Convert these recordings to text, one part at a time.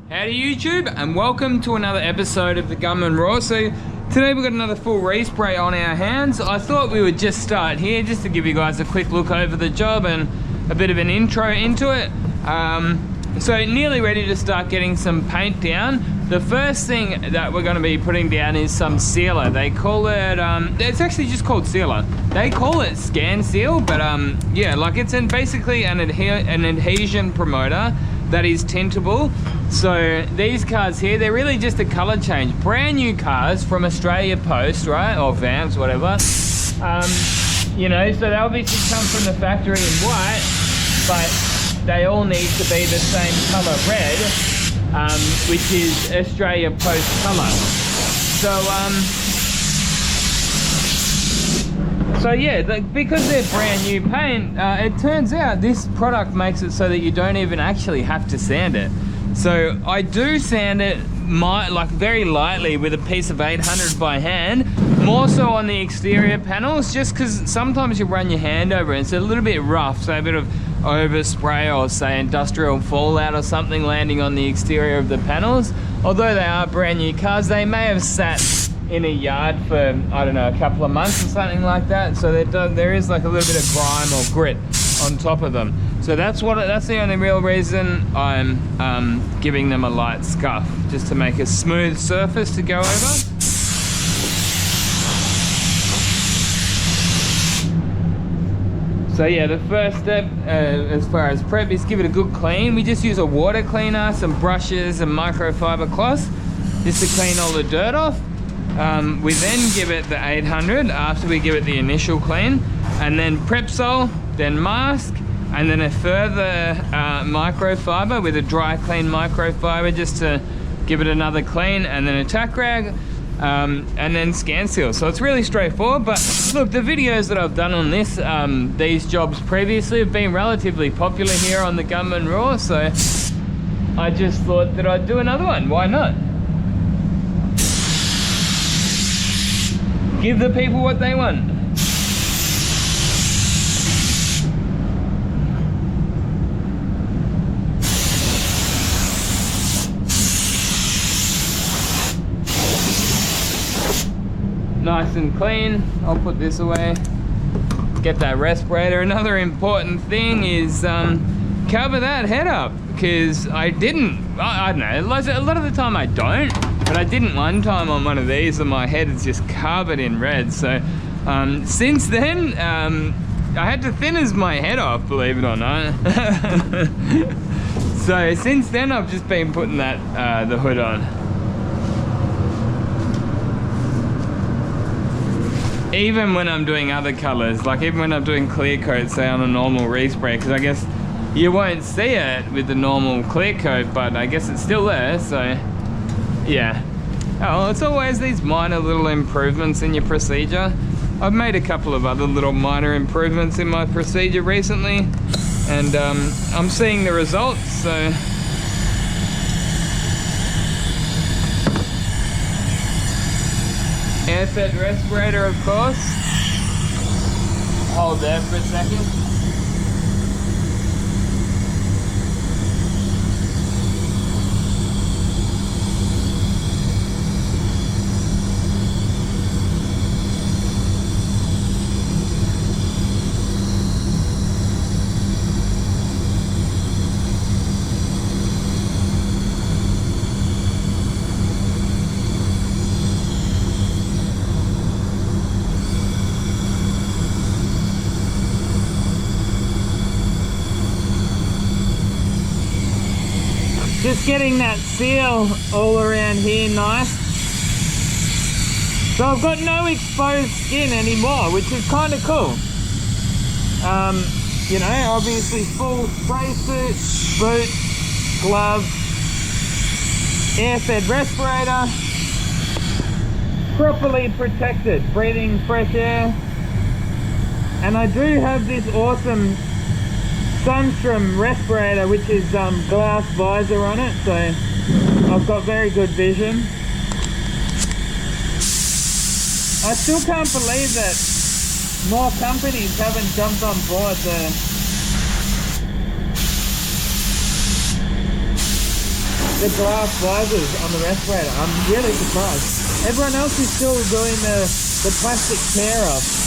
Howdy YouTube, and welcome to another episode of the Gunman Raw. So today we've got another full respray on our hands. I thought we would just start here just to give you guys a quick look over the job and a bit of an intro into it. So nearly ready to start getting some paint down. The first thing that we're going to be putting down is some sealer. They call it, it's actually just called sealer. They call it scan seal, but yeah, like it's basically an adhesion promoter that is tintable. So these cars here, they're really just a color change. Brand new cars from Australia Post, right? Or Vamps, whatever. You know, so they obviously come from the factory in white, but they all need to be the same color red, which is Australia Post color. So yeah, because they're brand new paint, it turns out this product makes it so that you don't even actually have to sand it. So I do sand it like very lightly with a piece of 800 by hand, more so on the exterior panels, just because sometimes you run your hand over it, it's a little bit rough, so a bit of overspray or say industrial fallout or something landing on the exterior of the panels. Although they are brand new cars, they may have sat in a yard for, I don't know, a couple of months or something like that, so there is like a little bit of grime or grit on top of them. So that's the only real reason I'm giving them a light scuff, just to make a smooth surface to go over. So yeah, the first step as far as prep is give it a good clean. We just use a water cleaner, some brushes and microfiber cloths just to clean all the dirt off. We then give it the 800 after we give it the initial clean, and then Prepsol, then mask, and then a further microfiber with a dry clean microfiber just to give it another clean, and then a tack rag, and then scan seal. So it's really straightforward. But look, the videos that I've done on these jobs previously have been relatively popular here on the Gunman Raw, so I just thought that I'd do another one. Why not? Give the people what they want. Nice and clean. I'll put this away. Get that respirator. Another important thing is cover that head up, because I don't know, a lot of the time I don't, but I didn't one time on one of these and my head is just covered in red. So since then I had to thinner my head off, believe it or not. So since then I've just been putting that the hood on. Even when I'm doing other colors, like even when I'm doing clear coat, say on a normal respray, because I guess you won't see it with the normal clear coat, but I guess it's still there, so yeah. Oh, it's always these minor little improvements in your procedure. I've made a couple of other little minor improvements in my procedure recently, and I'm seeing the results, so. Air-fed respirator, of course. Hold there for a second. Just getting that seal all around here nice. So I've got no exposed skin anymore, which is kind of cool. You know, obviously full spray suit, boots, gloves, air-fed respirator, properly protected, breathing fresh air. And I do have this awesome Sunstrom respirator, which is glass visor on it, so I've got very good vision. I still can't believe that more companies haven't jumped on board the the glass visors on the respirator. I'm really surprised. Everyone else is still doing the plastic tear off.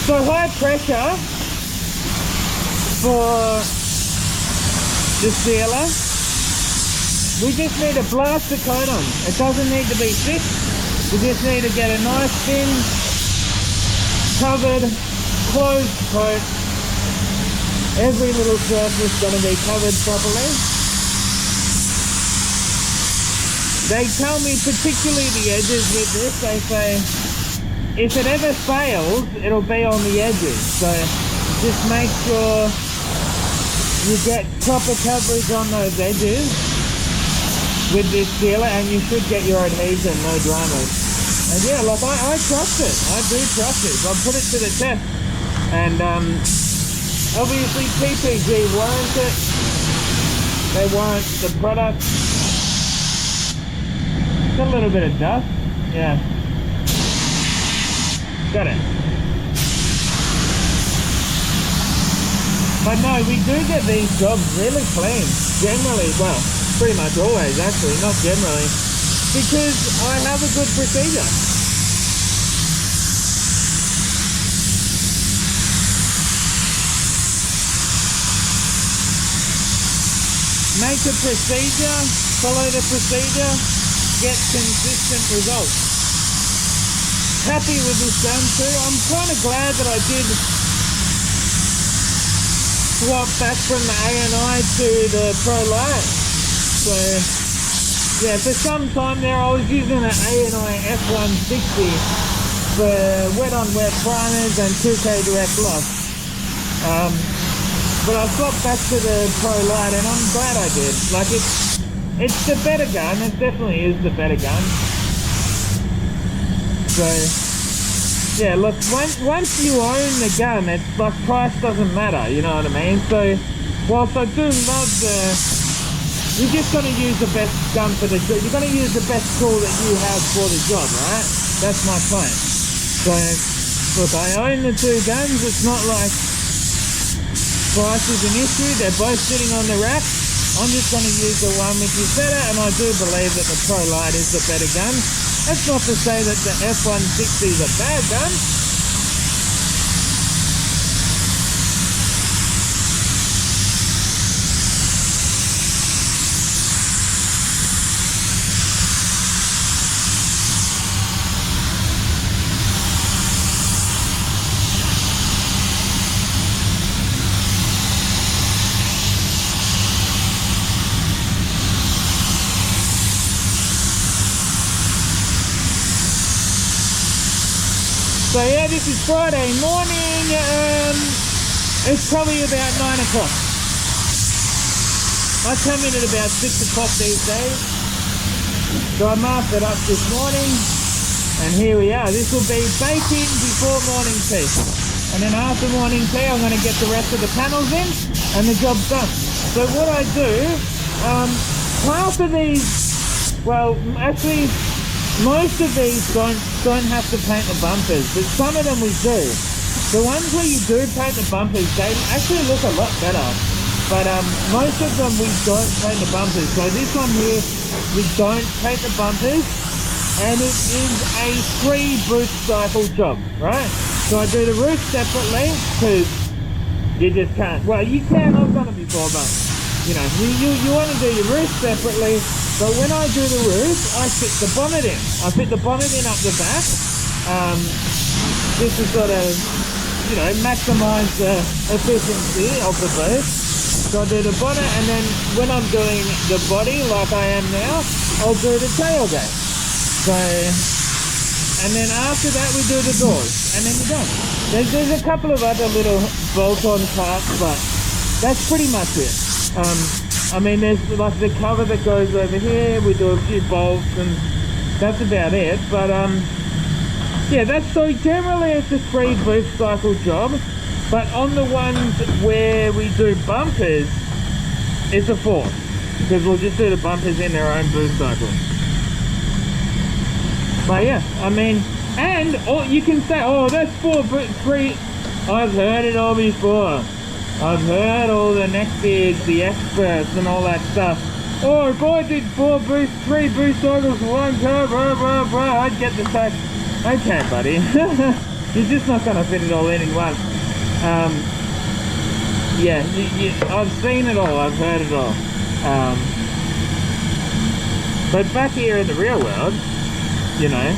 So high pressure for the sealer. We just need to blast the coat on. It doesn't need to be thick. We just need to get a nice thin, covered, closed coat. Every little surface is going to be covered properly. They tell me, particularly the edges with this, they say, if it ever fails, it'll be on the edges. So just make sure you get proper coverage on those edges with this sealer, and you should get your adhesion, no dramas. And yeah, like I trust it. I do trust it. I'll put it to the test. And obviously PPG warrants it. They warrant the product. Got a little bit of dust. Yeah. Got it. But no, we do get these jobs really clean. Generally, well, pretty much always actually, not generally. Because I have a good procedure. Make a procedure, follow the procedure, get consistent results. Happy with this gun too. I'm kind of glad that I did swap back from the ANI to the Pro Light. So yeah, for some time there I was using an ANI F160 for wet on wet primers and 2K direct lock. But I swapped back to the Pro Light and I'm glad I did. Like it's the better gun. It definitely is the better gun. So yeah, look, once you own the gun, it's like price doesn't matter, you know what I mean? So whilst I do love you're just going to use the best gun for the job. You're going to use the best tool that you have for the job, right? That's my point. So look, I own the two guns. It's not like price is an issue. They're both sitting on the rack. I'm just going to use the one which is better, and I do believe that the Pro Light is the better gun. That's not to say that the F160 is a bad gun. So yeah, this is Friday morning, it's probably about 9 o'clock. I come in at about 6 o'clock these days. So I marked it up this morning, and here we are. This will be baking before morning tea. And then after morning tea, I'm going to get the rest of the panels in, and the job's done. So what I do, half of these, well, actually, most of these don't have to paint the bumpers, but some of them we do. The ones where you do paint the bumpers, they actually look a lot better. But most of them we don't paint the bumpers. So this one here, we don't paint the bumpers, and it is a free boot cycle job, right? So I do the roof separately, because you just can't. Well, you can, I've done it before, but you know, you want to do your roof separately. But when I do the roof, I fit the bonnet in. I fit the bonnet in up the back. Just to sort of, you know, maximise the efficiency of the boot. So I do the bonnet, and then when I'm doing the body, like I am now, I'll do the tailgate. So, and then after that we do the doors, and then you're done. There's a couple of other little bolt-on parts, but that's pretty much it. I mean, there's like the cover that goes over here. We do a few bolts, and that's about it. But Yeah, that's so generally it's a 3 boost cycle job, but on the ones where we do bumpers, it's a 4, because we'll just do the bumpers in their own boost cycle. But yeah, I mean, and you can say, oh, that's 3. I've heard it all before. I've heard all the neckbeards, the experts, and all that stuff. Oh, if I did 3 boost cycles for one car, blah, blah, blah, I'd get the tax. Okay, buddy. You're just not going to fit it all in one. Yeah, I've seen it all. I've heard it all. But back here in the real world, you know,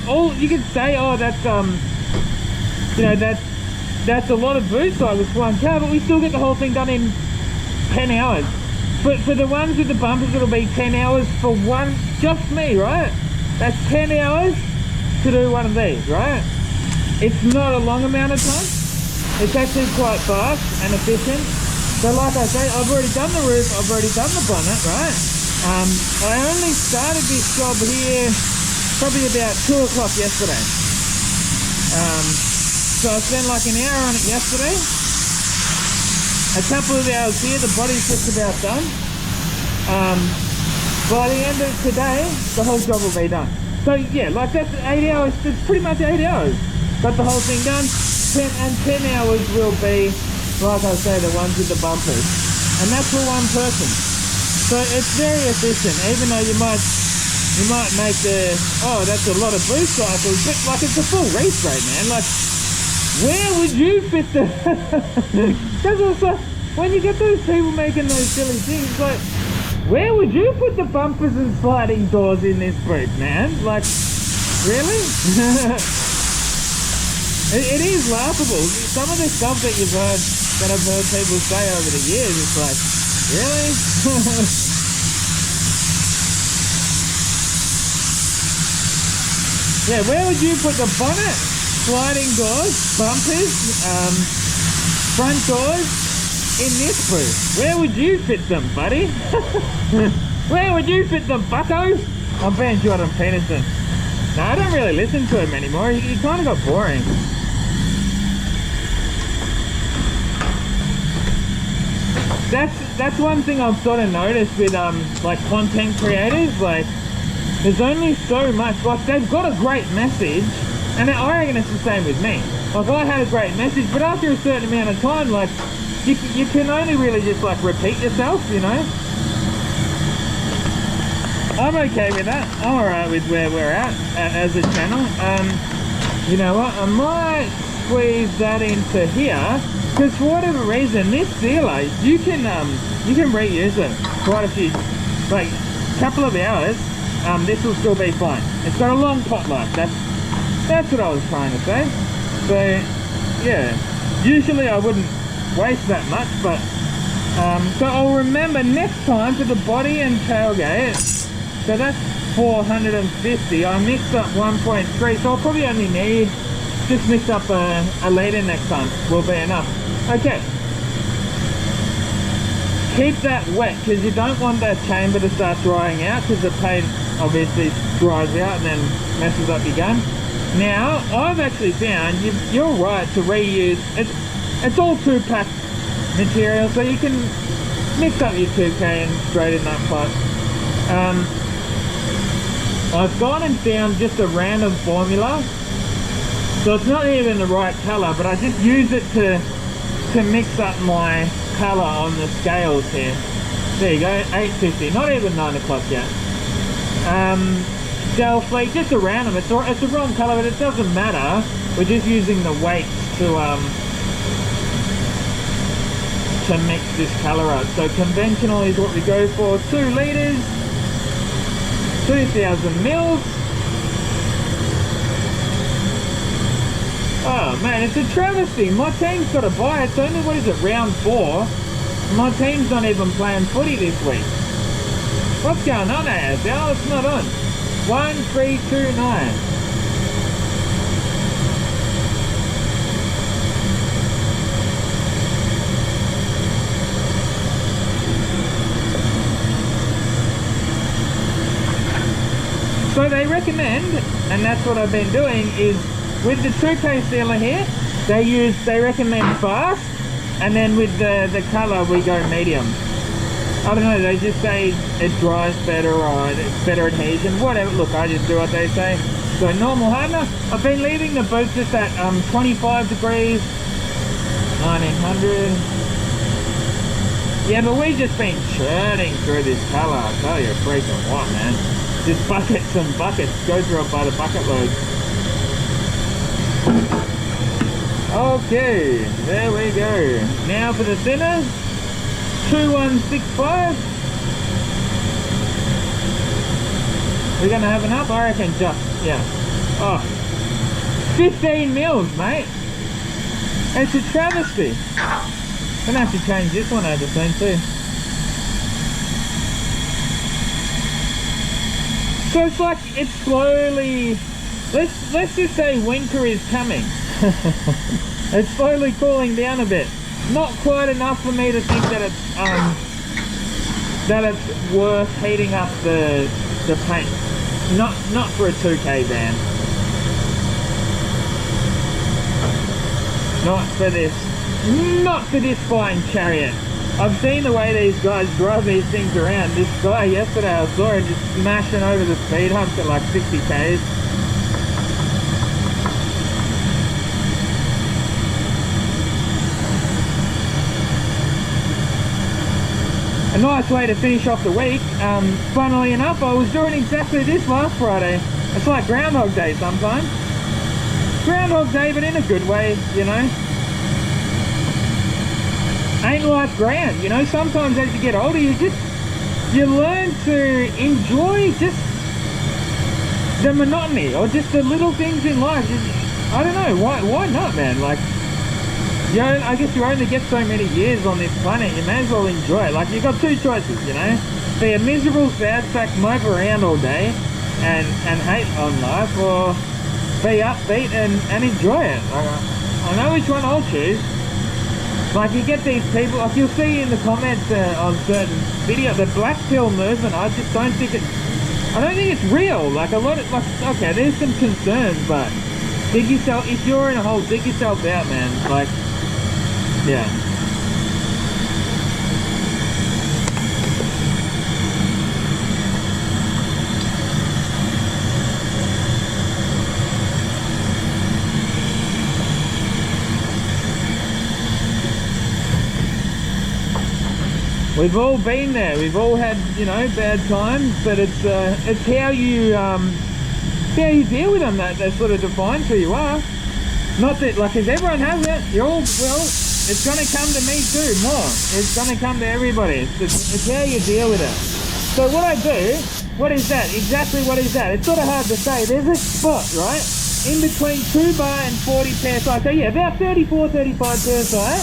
all you can say, oh, that's you know, that's a lot of boost cycles for one car, but we still get the whole thing done in 10 hours. But for the ones with the bumpers, it'll be 10 hours for one, just me, right? That's 10 hours to do one of these, right? It's not a long amount of time. It's actually quite fast and efficient. So like I say, I've already done the roof, I've already done the bonnet, right? I only started this job here probably about 2 o'clock yesterday. So I spent like an hour on it yesterday. A couple of hours here, the body's just about done. By the end of today, the whole job will be done. So yeah, like that's 8 hours, that's pretty much 8 hours. Got the whole thing done, 10 hours will be, like I say, the ones with the bumpers. And that's for one person. So it's very efficient, even though you might make the, oh, that's a lot of boost cycles, but like it's a full race rate, man. Like, where would you fit the, because also, when you get those people making those silly things, like, where would you put the bumpers and sliding doors in this boot, man? Like, really? It is laughable. Some of the stuff that you've heard, that I've heard people say over the years, it's like, really? Yeah, where would you put the bonnet, sliding doors, bumpers, front doors in this booth? Where would you fit them, buddy? Where would you fit them, bucko? I'm being Jordan Peterson. No, I don't really listen to him anymore. He kind of got boring. That's one thing I've sort of noticed with like content creators. Like, there's only so much. Like, they've got a great message, and I reckon it's the same with me. Like, I had a great message, but after a certain amount of time, like, you can only really just like repeat yourself, you know. I'm okay with that. I'm alright with where we're at as a channel. You know what? I might squeeze that into here. Because for whatever reason, this sealer, you can reuse it quite a few, like a couple of hours. This will still be fine. It's got a long pot life. That's what I was trying to say. So yeah, usually I wouldn't waste that much, but so I'll remember next time for the body and tailgate. So that's 450. I mixed up 1.3, so I'll probably only need just mix up a litre next time. Will be enough. Okay, keep that wet because you don't want that chamber to start drying out, because the paint obviously dries out and then messes up your gun. Now I've actually found you're right to reuse it's all 2-pack material, so you can mix up your 2K and straighten that pot. I've gone and found just a random formula, so it's not even the right colour, but I just use it to mix up my colour on the scales here. There you go, 850, not even 9 o'clock yet. Dellfleet, just a random, it's the wrong colour, but it doesn't matter. We're just using the weights to mix this colour up. So conventional is what we go for, 2 litres, 2,000 mils. Oh man, it's a travesty. My team's got to buy it. It's only, what is it, round 4? My team's not even playing footy this week. What's going on, ASL? It's not on. 1329. So they recommend and that's what I've been doing. Is with the 2K sealer here, they recommend fast, and then with the color we go medium. I don't know, they just say it dries better or it's better adhesion, whatever. Look, I just do what they say. So normal hardener, I've been leaving the boot just at 25 degrees, 1900. Yeah, but we've just been churning through this color. I tell you, freaking what, man. Just buckets and buckets. Go through it by the bucket load. Okay, there we go. Now for the thinners. 2165. We're gonna have enough, I reckon. Just, yeah. Oh, 15 mils, mate. It's a travesty. Gonna have to change this one over soon too. So it's like it's slowly. Let's just say winter is coming. It's slowly cooling down a bit. Not quite enough for me to think that it's worth heating up the paint. Not for a 2K van. Not for this fine chariot. I've seen the way these guys drive these things around. This guy yesterday I saw him just smashing over the speed humps at like 60 k's. A nice way to finish off the week. Funnily enough, I was doing exactly this last Friday. It's like Groundhog Day sometimes. Groundhog Day, but in a good way, you know. Ain't life grand, you know? Sometimes as you get older, you learn to enjoy just the monotony or just the little things in life. I don't know, why not, man? Like, you know, I guess you only get so many years on this planet. You may as well enjoy it. Like, you've got two choices, you know? Be a miserable sad sack, mope around all day and hate on life, or be upbeat and enjoy it. I know which one I'll choose. Like, you get these people, like you'll see in the comments on certain videos, the black pill movement, I just don't think it's real. Like, a lot of, like, okay, there's some concerns, but dig yourself, if you're in a hole, dig yourself out, man. Like, yeah. We've all been there. We've all had, you know, bad times, but it's how you deal with them that sort of defines who you are. Not that, like, if everyone has it, you're all, well, it's going to come to me too, more. It's going to come to everybody. It's how you deal with it. So what I do, what is that? Exactly what is that? It's sort of hard to say. There's a spot, right, in between 2 bar and 40 psi. So yeah, about 34, 35 psi.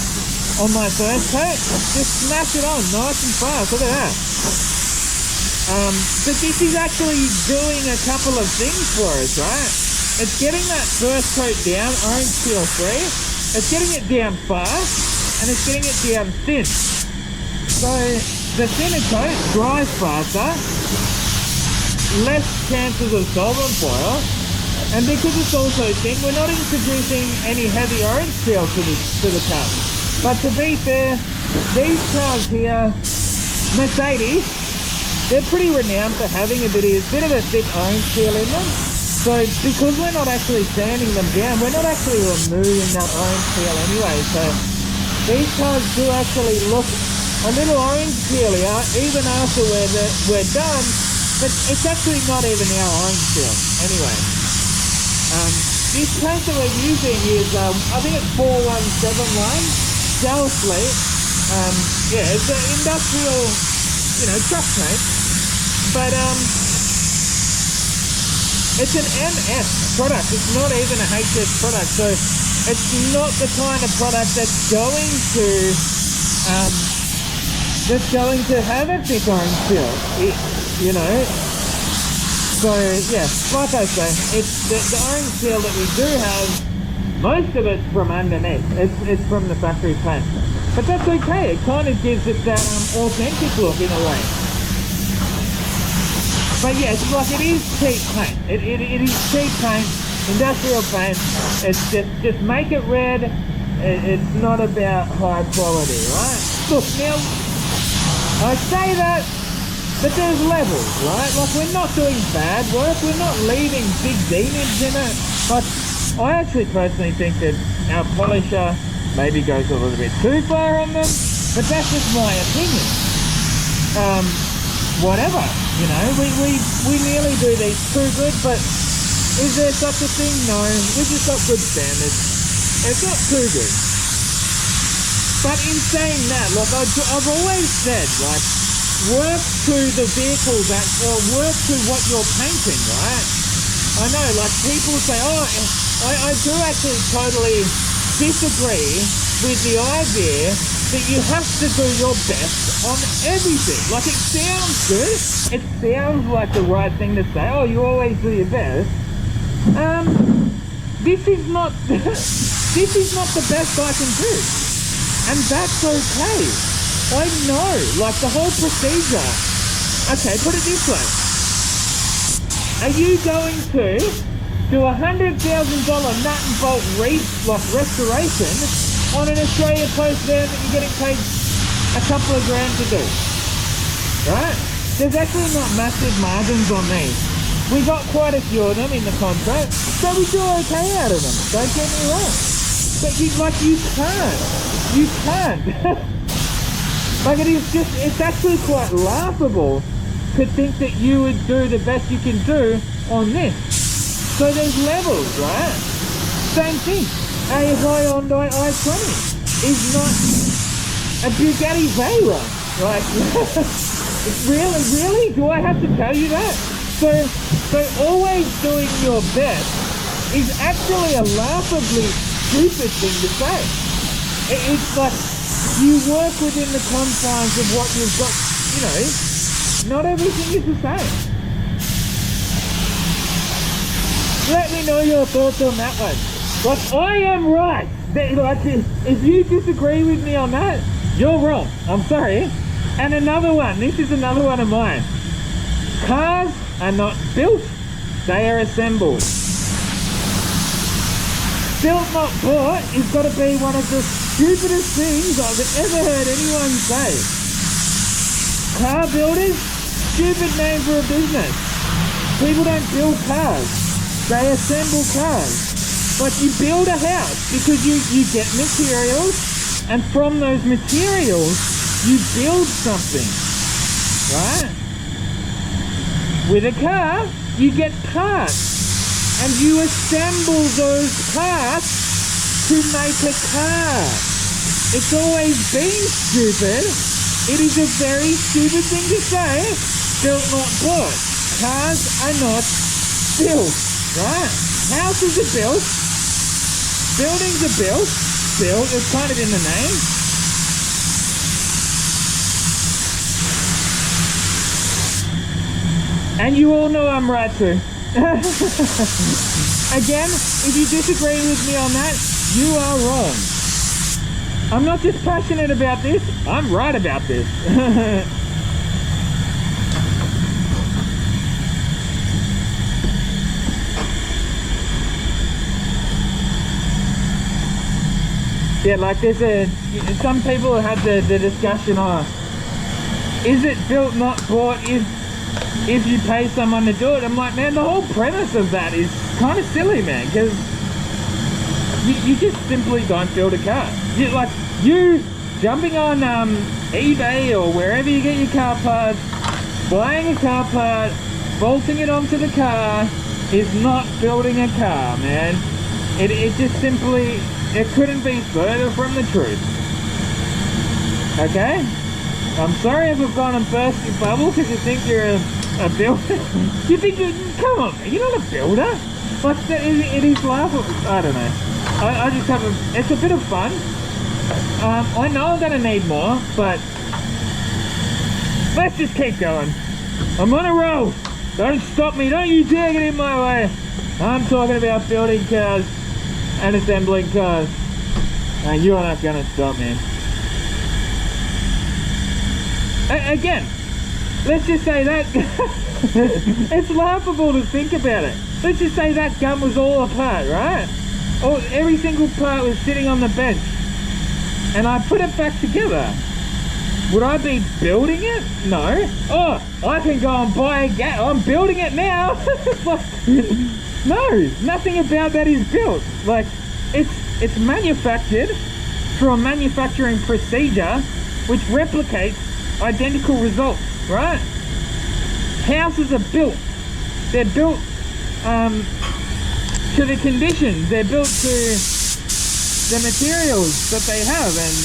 On my first coat, just smash it on nice and fast. Look at that. But this is actually doing a couple of things for us, right? It's getting that first coat down, orange peel free. It's getting it down fast, and it's getting it down thin. So the thinner coat dries faster, less chances of solvent foil, and because it's also thin, we're not introducing any heavy orange peel to the cup. But to be fair, these cars here, Mercedes, they're pretty renowned for having a bit of a thick orange peel in them. So because we're not actually sanding them down, we're not actually removing that orange peel anyway. So these cars do actually look a little orange peelier even after we're done, but it's actually not even our orange peel anyway. This paint that we're using is, I think it's 417 line. Dellfleet, yeah, it's an industrial, you know, truck paint, but it's an MS product. It's not even a HS product, so it's not the kind of product that's going to have a thick orange peel, you know. So yeah, like I say, it's the orange peel that we do have. Most of it's from underneath. It's from the factory paint. But that's okay. It kind of gives it that authentic look in a way. But yes, like it is cheap paint. It is cheap paint, industrial paint. It's just make it red. It's not about high quality, right? Look, now, I say that, but there's levels, right? Like we're not doing bad work. We're not leaving big demons in it. But I actually personally think that our polisher maybe goes a little bit too far on them. But that's just my opinion. Whatever, you know, we nearly do these too good, but is there such a thing? No, we're just got good standards. It's not too good. But in saying that, look, I've always said, like, work to the vehicle or work to what you're painting, right? I know, like, people say, oh, I do actually totally disagree with the idea that you have to do your best on everything. Like, it sounds good. It sounds like the right thing to say. Oh, you always do your best. This is not this is not the best I can do. And that's okay. I know, like the whole procedure. Okay, put it this way. Are you going to do $100,000 nut and bolt restoration on an Australia Post van that you're getting paid a couple of grand to do? Right? There's actually not massive margins on these. We got quite a few of them in the contract, so we do okay out of them. Don't get me wrong. But you can't. Like it's actually quite laughable to think that you would do the best you can do on this. So there's levels, right? Same thing. A Hyundai i20 is not a Bugatti Veyron. Like, really? Do I have to tell you that? So always doing your best is actually a laughably stupid thing to say. It's like you work within the confines of what you've got, you know, not everything is the same. Let me know your thoughts on that one. Like, I am right. Like, if you disagree with me on that, you're wrong. I'm sorry. And another one. This is another one of mine. Cars are not built. They are assembled. Built not bought is got to be one of the stupidest things I've ever heard anyone say. Car builders, stupid name for a business. People don't build cars. They assemble cars. But you build a house because you get materials, and from those materials you build something, right? With a car, you get parts, and you assemble those parts to make a car. It's always been stupid. It is a very stupid thing to say. Built, not bought. Cars are not built, right? Houses are built. Buildings are built. Built, it's kind of in the name. And you all know I'm right too. Again, if you disagree with me on that, you are wrong. I'm not just passionate about this, I'm right about this. Yeah, like some people have had the discussion on, is it built not bought if you pay someone to do it? I'm like, man, the whole premise of that is kind of silly, man, because you just simply don't build a car. You jumping on eBay or wherever you get your car parts, buying a car part, bolting it onto the car is not building a car, man. It just simply, it couldn't be further from the truth. Okay? I'm sorry if I've gone and burst your bubble because you think you're a builder. You think come on, man, you're not a builder. Like, it is laughable. I don't know. I just have it's a bit of fun. I know I'm gonna need more, but let's just keep going. I'm on a roll. Don't stop me. Don't you dare get in my way. I'm talking about building cars and assembling cars. And you're not gonna stop me. Again, let's just say that It's laughable to think about it. Let's just say that gun was all apart, right? Oh, every single part was sitting on the bench. And I put it back together. Would I be building it? No. Oh, I can go and buy a gun. I'm building it now. Like, no, nothing about that is built. Like, it's manufactured through a manufacturing procedure which replicates identical results, right? Houses are built. They're built to the conditions. They're built to the materials that they have, and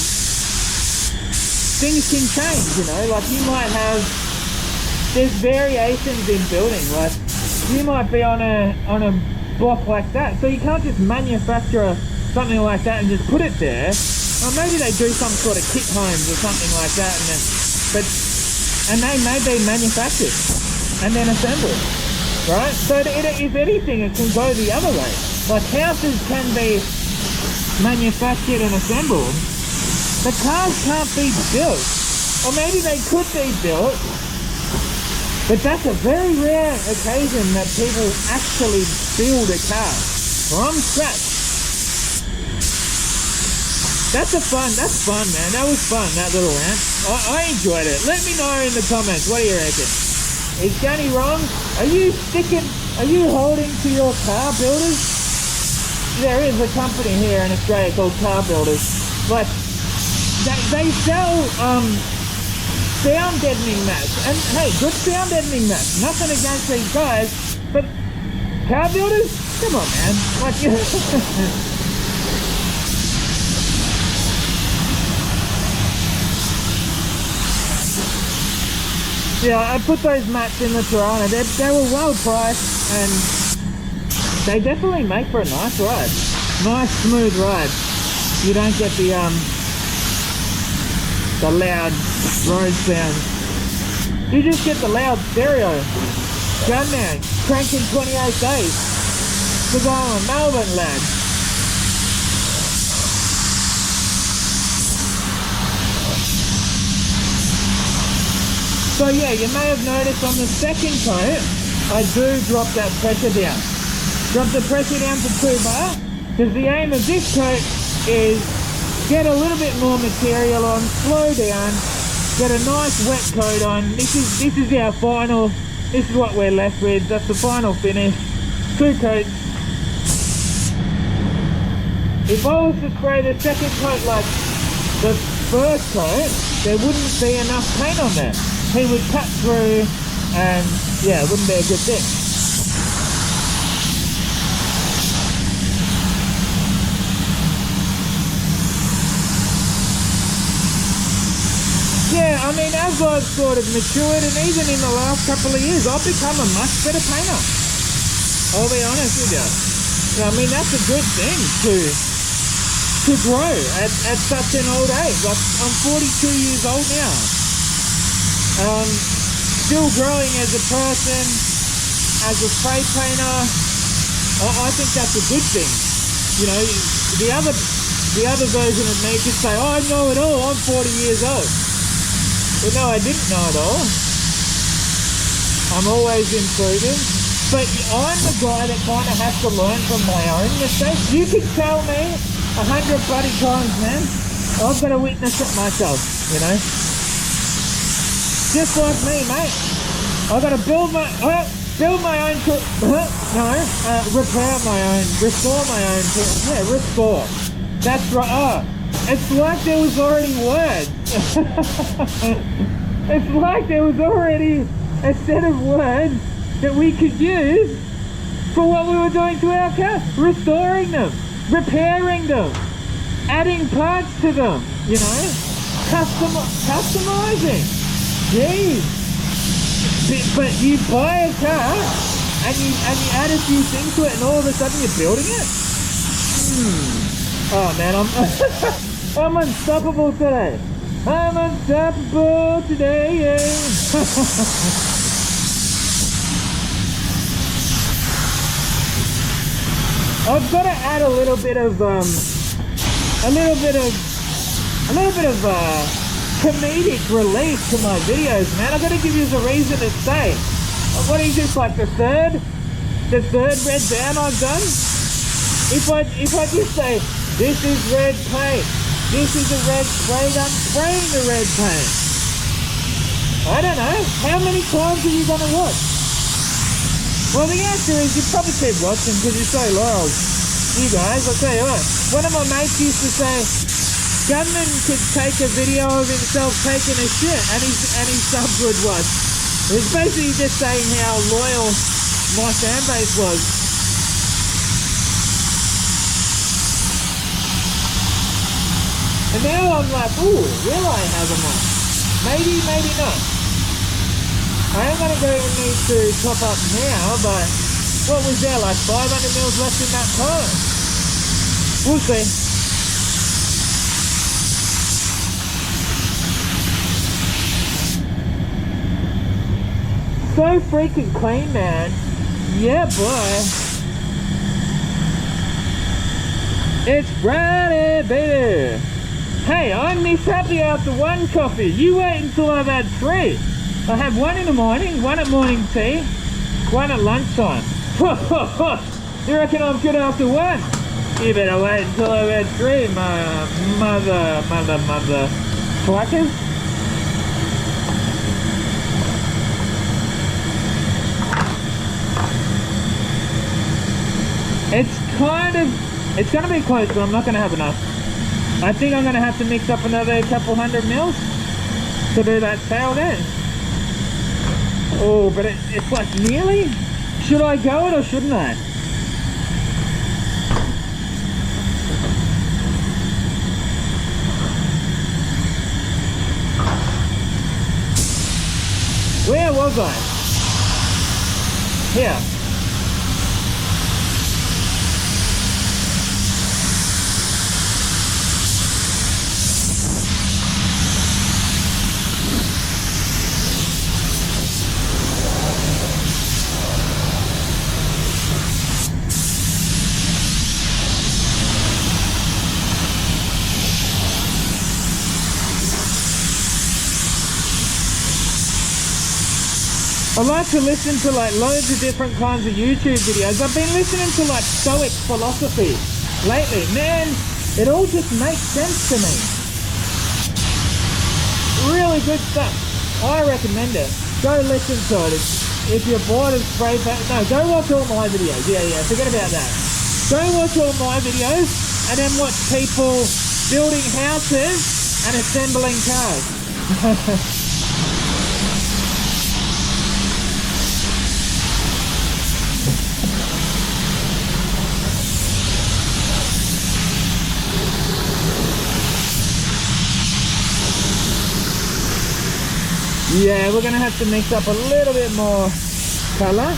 things can change, you know. Like, you might have, there's variations in building. Like, you might be on a block like that, so you can't just manufacture something like that and just put it there. Or maybe they do some sort of kit homes or something like that, and they may be manufactured and then assembled, right? So if anything, it can go the other way. Like, houses can be manufactured and assembled, but cars can't be built. Or maybe they could be built, but that's a very rare occasion that people actually build a car from scratch. That's fun, man. That was fun, that little rant. I enjoyed it. Let me know in the comments, what do you reckon? Is Johnny wrong? Are you holding to your car builders? There is a company here in Australia called Car Builders. Like, they sell sound deadening mats. And hey, good sound deadening mats. Nothing against these guys, but car builders? Come on, man. Like, yeah, I put those mats in the Toronto. They were well priced, and they definitely make for a nice ride. Nice, smooth ride. You don't get the loud road sounds. You just get the loud stereo. Gunman, cranking 28 days. To go on Melbourne, lad. So yeah, you may have noticed on the second coat, I do drop that pressure down. Drop the pressure down to 2 bar, because the aim of this coat is get a little bit more material on, slow down, get a nice wet coat on. This is our final, this is what we're left with, that's the final finish. 2 coats. If I was to spray the second coat like the first coat, there wouldn't be enough paint on there. He would cut through, and yeah, it wouldn't be a good thing. Yeah, I mean, as I've sort of matured, and even in the last couple of years, I've become a much better painter. I'll be honest with you. I mean, that's a good thing to grow at such an old age. Like, I'm 42 years old now. Still growing as a person, as a spray painter. I think that's a good thing. You know, the other version of me could say, oh, I know it all, I'm 40 years old. But no, I didn't know it all. I'm always improving. But I'm the guy that kind of has to learn from my own mistakes. You can tell me 100 bloody times, man. I've got to witness it myself, you know. Just like me, mate. I've got to build my own, repair my own, restore my own, yeah, restore. That's right. Oh, it's like there was already words. It's like there was already a set of words that we could use for what we were doing to our car. Restoring them, repairing them, adding parts to them, you know, customizing. Jeez. But you buy a car and you add a few things to it, and all of a sudden you're building it? Oh man, I'm unstoppable today. I'm unstoppable today, yeah. I've got to add a little bit of comedic relief to my videos, man. I've got to give you a reason to stay. what is this, like the third red band I've done? If I just say, this is red paint, this is a red spray gun spraying the red paint. I don't know, how many times are you going to watch? Well, the answer is you probably keep watching because you're so loyal. You guys, I'll tell you what, one of my mates used to say, Gunman could take a video of himself taking a shit and his sub would watch. It was basically just saying how loyal my fan base was. And now I'm like, ooh, will I have them on? Maybe, maybe not. I am going to go and need to top up now, but what was there, like 500 mils left in that car? We'll see. So freaking clean, man. Yeah, boy. It's Friday, baby. Hey, I'm Miss Happy after one coffee. You wait until I've had 3. I have 1 in the morning, 1 at morning tea, 1 at lunchtime. You reckon I'm good after 1? You better wait until I've had 3, my mother cluckers. It's going to be close, but I'm not going to have enough. I think I'm going to have to mix up another couple 100 mils to do that tail there. Oh, but it's like nearly. Should I go it or shouldn't I? Where was I? Here. I like to listen to like loads of different kinds of YouTube videos. I've been listening to like Stoic philosophy lately. Man, it all just makes sense to me. Really good stuff. I recommend it. Go listen to it. If you're bored of spray paint, no, go watch all my videos. Yeah, forget about that. Go watch all my videos and then watch people building houses and assembling cars. Yeah, we're going to have to mix up a little bit more colour.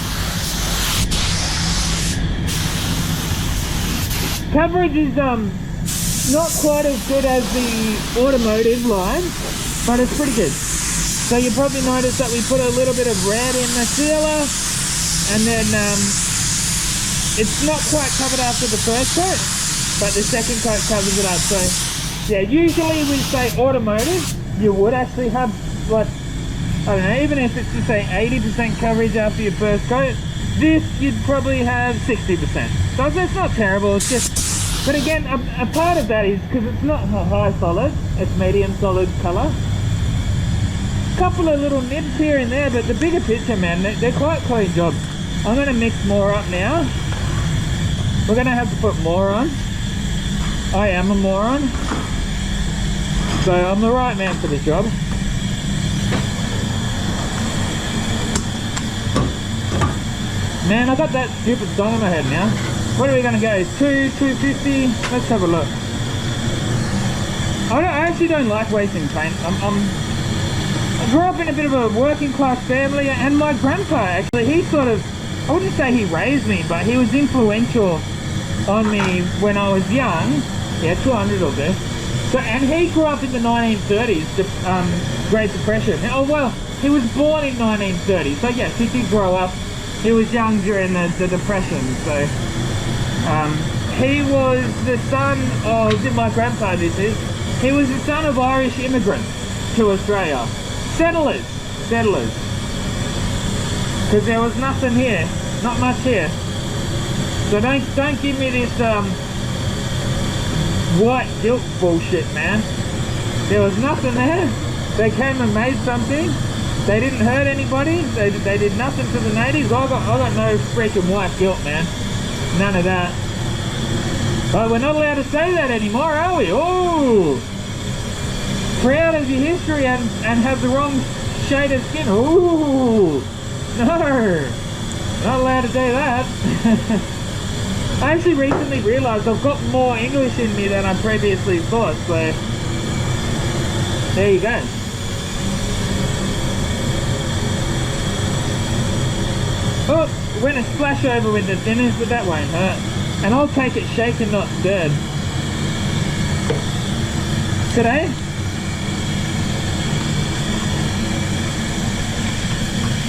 Coverage is not quite as good as the automotive line, but it's pretty good. So you probably noticed that we put a little bit of red in the sealer, and then it's not quite covered after the first coat, but the second coat covers it up. So yeah, usually we say automotive, you would actually have like, I don't know, even if it's to say 80% coverage after your first coat, this you'd probably have 60%. So that's not terrible, it's just, but again, a part of that is because it's not high solid, it's medium solid colour. Couple of little nibs here and there, but the bigger picture, man, they're quite clean jobs. I'm going to mix more up now. We're going to have to put more on. I am a moron, so I'm the right man for the job. Man, I got that stupid song in my head now. What are we going to go? 250? Let's have a look. I actually don't like wasting paint. I grew up in a bit of a working class family, and my grandpa actually, he sort of, I wouldn't say he raised me, but he was influential on me when I was young. Yeah, 200 will do. So, and he grew up in the 1930s, the Great Depression. Oh well, he was born in 1930, so yes, he did grow up. He was young during the Depression, so he was the son of, my grandpa this is, he was the son of Irish immigrants to Australia. Settlers. Because there was nothing here. Not much here. So don't give me this white guilt bullshit, man. There was nothing there. They came and made something. They didn't hurt anybody. They did nothing to the natives. I got no freaking white guilt, man. None of that. But we're not allowed to say that anymore, are we? Oh, proud of your history and have the wrong shade of skin. Ooh, no, not allowed to do that. I actually recently realised I've got more English in me than I previously thought, so there you go. Oh, went a splash over with the thinners, but that won't hurt. And I'll take it shaken, not stirred. Today,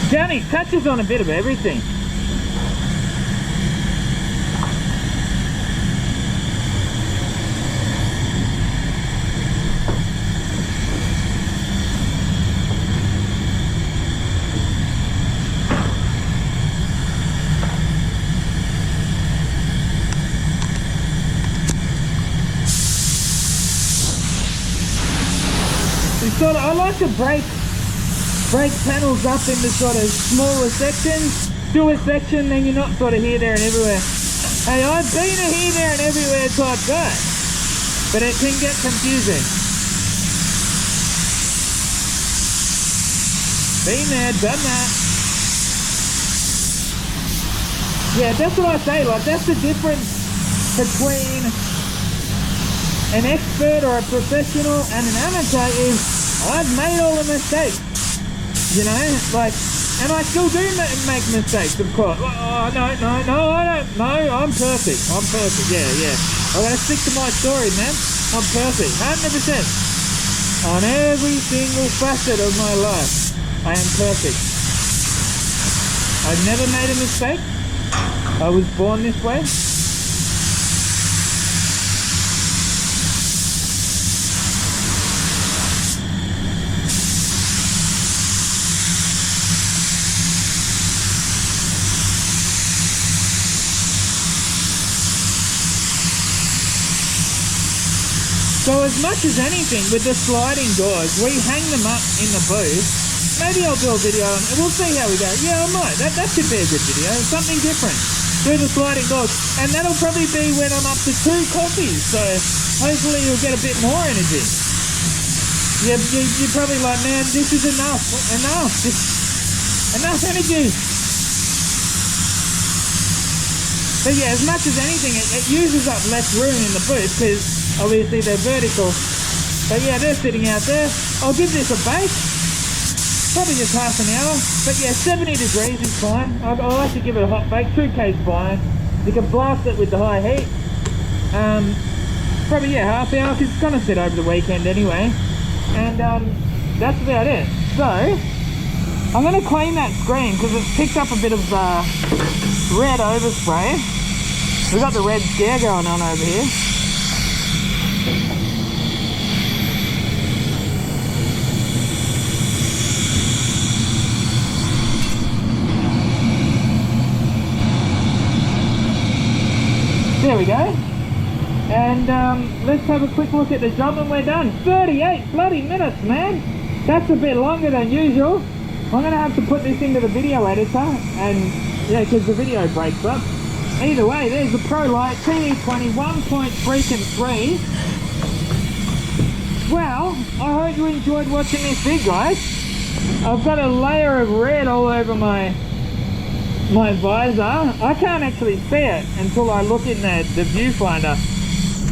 Johnny touches on a bit of everything. I like to break panels up into sort of smaller sections. Do a section, then you're not sort of here, there and everywhere. Hey, I've been a here, there and everywhere type guy, but it can get confusing. Been there, done that. Yeah, that's what I say, like that's the difference between an expert or a professional and an amateur is I've made all the mistakes, you know, like, and I still do make mistakes, of course. Oh, no, I don't, no, I'm perfect, yeah, I'm gonna stick to my story, man. I'm perfect, 100%, on every single facet of my life, I am perfect. I've never made a mistake, I was born this way. So as much as anything, with the sliding doors, we hang them up in the booth. Maybe I'll do a video and we'll see how we go. Yeah, I might. That could be a good video. Something different. Do the sliding doors. And that'll probably be when I'm up to 2 coffees. So hopefully you'll get a bit more energy. You're probably like, man, this is enough. Enough energy. But yeah, as much as anything, it uses up less room in the booth because obviously they're vertical. But yeah, they're sitting out there. I'll give this a bake. Probably just half an hour. But yeah, 70 degrees is fine. I like to give it a hot bake. 2K's fine. You can blast it with the high heat. Probably yeah, half hour because it's gonna sit over the weekend anyway. And that's about it. So I'm gonna clean that screen because it's picked up a bit of red overspray. We've got the red scare going on over here. There we go. And let's have a quick look at the job and we're done. 38 bloody minutes, man. That's a bit longer than usual. I'm going to have to put this into the video editor. And yeah, because the video breaks up. Either way, there's the Pro Light TE20 1.3. Well, I hope you enjoyed watching this vid, guys. I've got a layer of red all over my visor. I can't actually see it until I look in the viewfinder.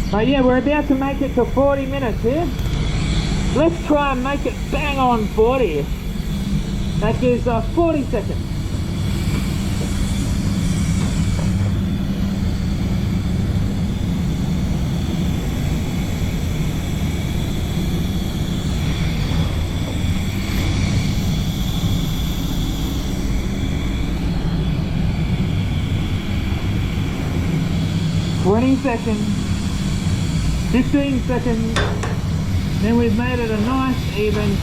But yeah, we're about to make it to 40 minutes here. Let's try and make it bang on 40. That gives 40 seconds. Seconds, 15 seconds, then we've made it a nice even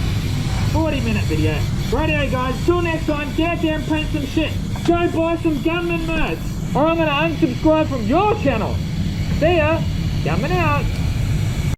40-minute video. Rightio guys, till next time, get out there and paint some shit. Go buy some Gunman merch, or I'm gonna unsubscribe from your channel. See ya, Gunman out.